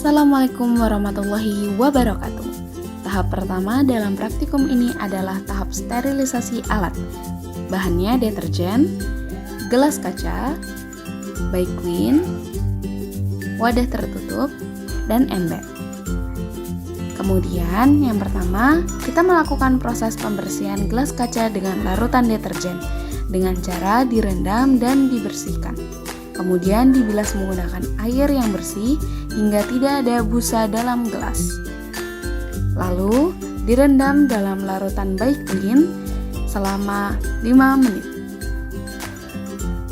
Assalamualaikum warahmatullahi wabarakatuh. Tahap pertama dalam praktikum ini adalah tahap sterilisasi alat. Bahannya deterjen, gelas kaca, Baiklin, wadah tertutup, dan ember. Kemudian yang pertama, kita melakukan proses pembersihan gelas kaca dengan larutan deterjen dengan cara direndam dan dibersihkan. Kemudian dibilas menggunakan air yang bersih hingga tidak ada busa dalam gelas. Lalu direndam dalam larutan Baiklin selama 5 menit.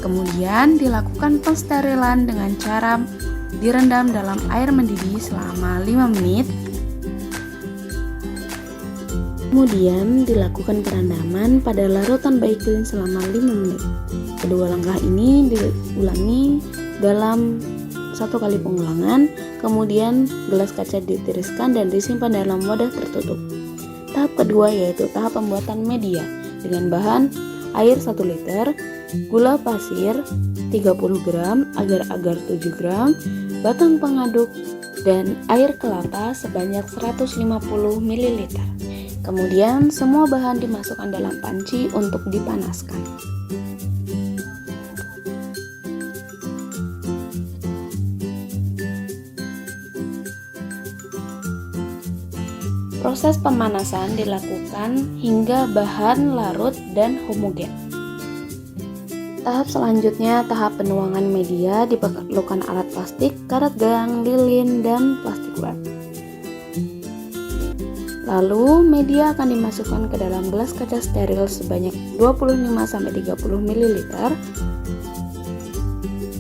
Kemudian dilakukan pensterilan dengan cara direndam dalam air mendidih selama 5 menit. Kemudian dilakukan perendaman pada larutan Baiklin selama 5 menit. Kedua langkah ini diulangi dalam 1 kali pengulangan, kemudian gelas kaca ditiriskan dan disimpan dalam wadah tertutup. Tahap kedua yaitu tahap pembuatan media dengan bahan air 1 liter, gula pasir 30 gram, agar-agar 7 gram, batang pengaduk, dan air kelapa sebanyak 150 ml. Kemudian semua bahan dimasukkan dalam panci untuk dipanaskan. Proses pemanasan dilakukan hingga bahan larut dan homogen. Tahap selanjutnya tahap penuangan media, diperlukan alat plastik, karet gang, lilin, dan plastik wrap. Lalu media akan dimasukkan ke dalam gelas kaca steril sebanyak 25-30 ml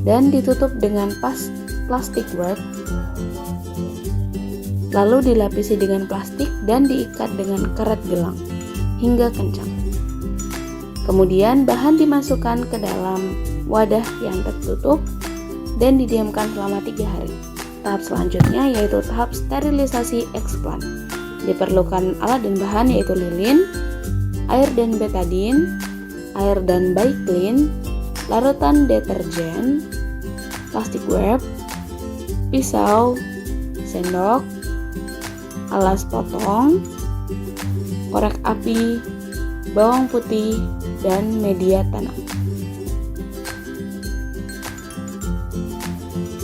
dan ditutup dengan plastik wrap. Lalu dilapisi dengan plastik dan diikat dengan karet gelang hingga kencang. Kemudian bahan dimasukkan ke dalam wadah yang tertutup dan didiamkan selama 3 hari. Tahap selanjutnya yaitu tahap sterilisasi explant. Diperlukan alat dan bahan yaitu lilin, air dan betadine, air dan Baiklin, larutan deterjen, plastik wrap, pisau, sendok, alas potong, korek api, bawang putih, dan media tanam.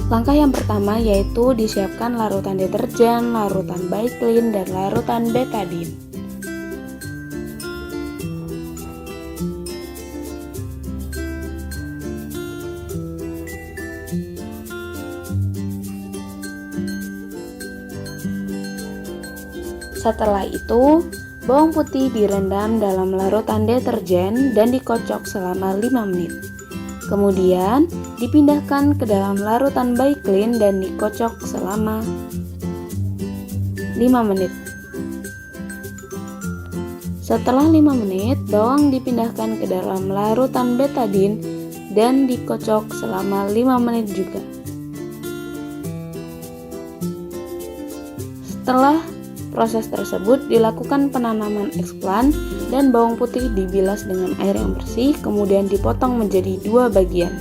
Langkah yang pertama yaitu disiapkan larutan deterjen, larutan Baiklin, dan larutan betadine. Setelah itu, bawang putih direndam dalam larutan deterjen dan dikocok selama 5 menit. Kemudian, dipindahkan ke dalam larutan Baiklin dan dikocok selama 5 menit. Setelah 5 menit, bawang dipindahkan ke dalam larutan betadine dan dikocok selama 5 menit juga. Setelah proses tersebut dilakukan penanaman explant dan bawang putih dibilas dengan air yang bersih, kemudian dipotong menjadi 2 bagian.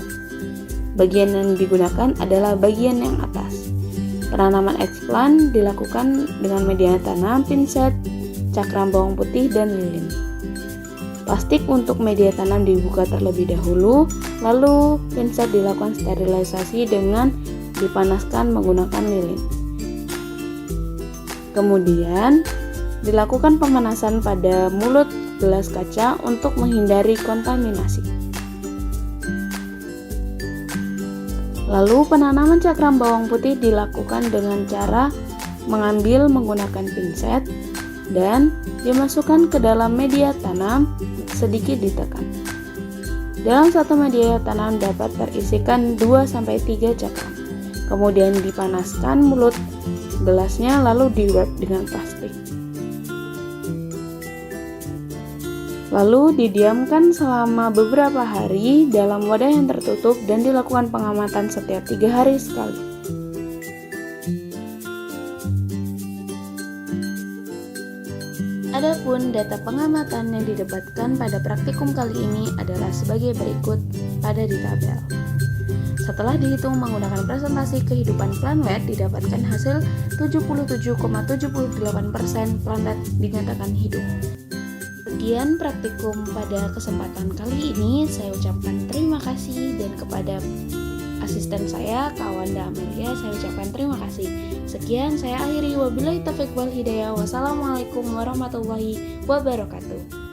Bagian yang digunakan adalah bagian yang atas. Penanaman explant dilakukan dengan media tanam, pinset, cakram bawang putih, dan lilin. Plastik untuk media tanam dibuka terlebih dahulu, lalu pinset dilakukan sterilisasi dengan dipanaskan menggunakan lilin. Kemudian dilakukan pemanasan pada mulut gelas kaca untuk menghindari kontaminasi. Lalu penanaman cakram bawang putih dilakukan dengan cara mengambil menggunakan pinset dan dimasukkan ke dalam media tanam, sedikit ditekan. Dalam satu media tanam dapat terisikan 2-3 cakram. Kemudian dipanaskan mulut gelasnya lalu di-wrap dengan plastik. Lalu didiamkan selama beberapa hari dalam wadah yang tertutup dan dilakukan pengamatan setiap 3 hari sekali. Adapun data pengamatan yang didapatkan pada praktikum kali ini adalah sebagai berikut pada di tabel. Setelah dihitung menggunakan presentasi kehidupan planet, didapatkan hasil 77,78% planet dinyatakan hidup. Sekian praktikum pada kesempatan kali ini. Saya ucapkan terima kasih, dan kepada asisten saya, Kak Wanda Amelia, saya ucapkan terima kasih. Sekian saya akhiri, wabillahi taufiq wal hidayah. Wassalamualaikum warahmatullahi wabarakatuh.